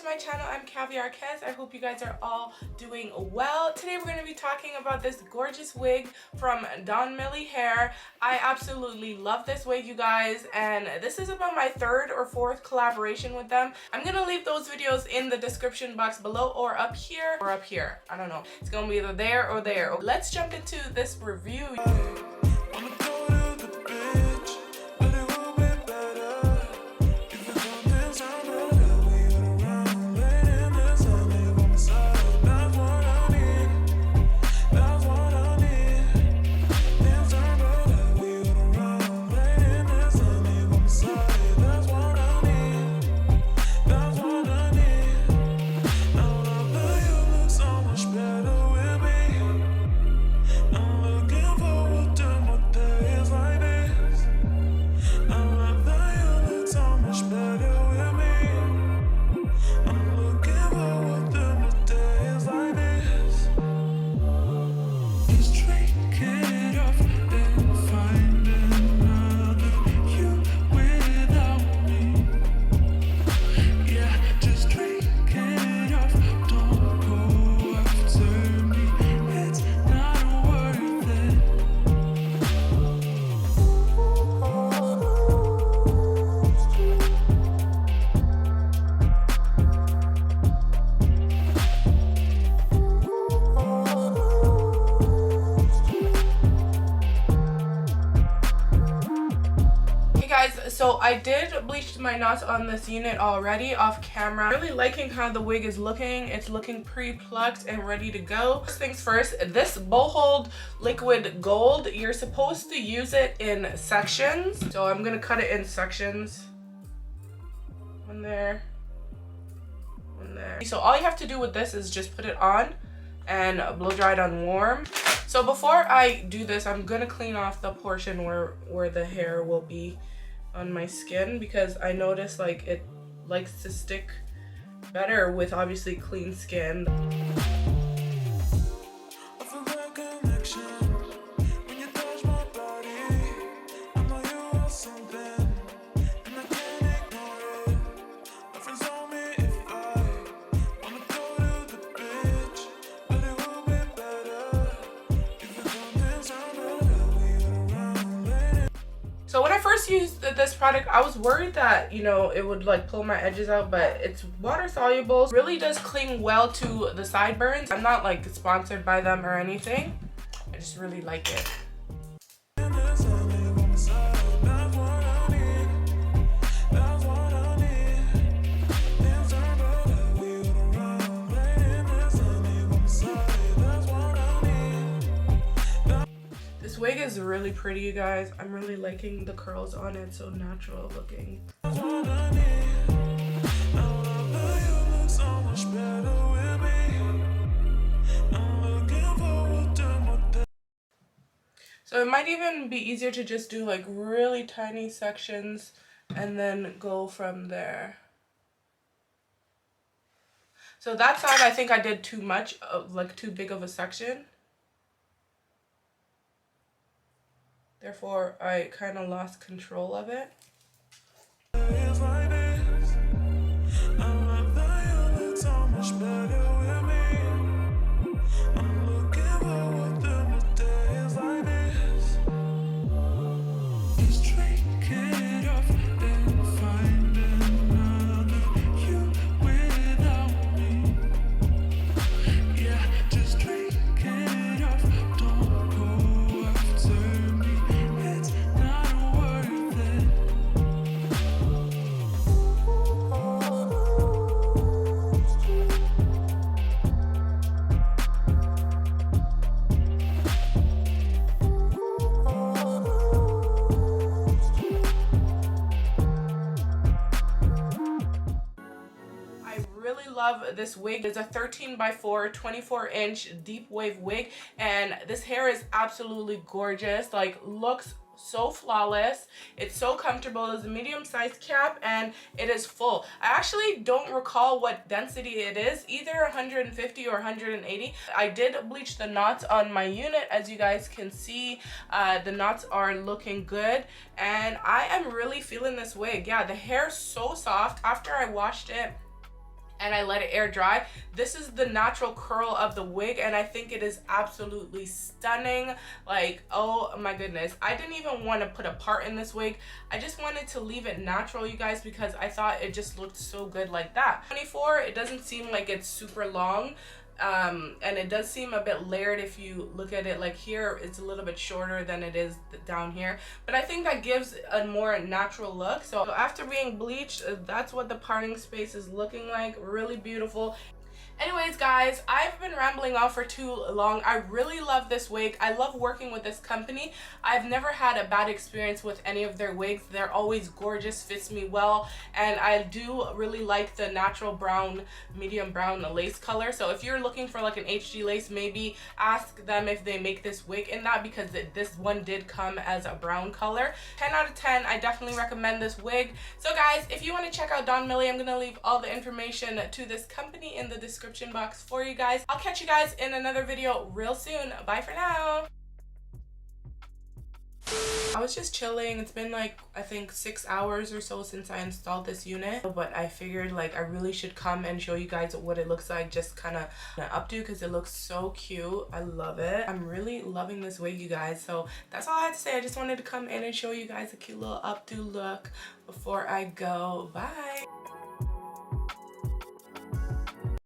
to my channel. I'm Kaviar Kez. I hope you guys are all doing well. Today we're going to be talking about this gorgeous wig from Donmily Hair. I absolutely love this wig, you guys, and this is about my third or fourth collaboration with them. I'm going to leave those videos in the description box below or up here or up here. I don't know. It's going to be either there or there. Let's jump into this review. So I did bleach my knots on this unit already off camera. Really liking how the wig is looking. It's looking pre-plucked and ready to go. First things first, this bow hold liquid gold, you're supposed to use it in sections. So I'm gonna cut it in sections. One there, one there. So all you have to do with this is just put it on and blow dry it on warm. So before I do this, I'm gonna clean off the portion where the hair will be on my skin, because I notice like it likes to stick better with obviously clean skin. So when I first used this product, I was worried that, you know, it would like pull my edges out, but it's water soluble. Really does cling well to the sideburns. I'm not like sponsored by them or anything. I just really like it. This wig is really pretty, you guys. I'm really liking the curls on it, so natural looking. So it might even be easier to just do like really tiny sections and then go from there. So that side, I think I did too much, like too big of a section. Therefore, I kind of lost control of it. Love this wig. It's a 13x4 24-inch deep wave wig, and this hair is absolutely gorgeous. Like, looks so flawless. It's so comfortable. It's a medium-sized cap and it is full. I actually don't recall what density it is, either 150 or 180. I did bleach the knots on my unit. As you guys can see, the knots are looking good and I am really feeling this wig. Yeah, the hair is so soft after I washed it and I let it air dry. This is the natural curl of the wig, and I think it is absolutely stunning. Like, oh my goodness, I didn't even want to put a part in this wig. I just wanted to leave it natural, you guys, because I thought it just looked so good like that. 24, it doesn't seem like it's super long, and it does seem a bit layered if you look at it. Like here it's a little bit shorter than it is down here, but I think that gives a more natural look. So after being bleached, that's what the parting space is looking like. Really beautiful. Anyways, guys, I've been rambling on for too long. I really love this wig. I love working with this company. I've never had a bad experience with any of their wigs. They're always gorgeous, fits me well, and I do really like the natural brown, medium brown lace color. So if you're looking for like an HD lace, maybe ask them if they make this wig in that, because this one did come as a brown color. 10 out of 10. I definitely recommend this wig. So guys, if you want to check out Donmily, I'm gonna leave all the information to this company in the description box for you guys. I'll catch you guys in another video real soon. Bye for now. I was just chilling. It's been like, I think 6 hours or so since I installed this unit, but I figured like I really should come and show you guys what it looks like, just kind of updo, because it looks so cute. I love it. I'm really loving this wig, you guys. So that's all I had to say. I just wanted to come in and show you guys a cute little updo look before I go. Bye.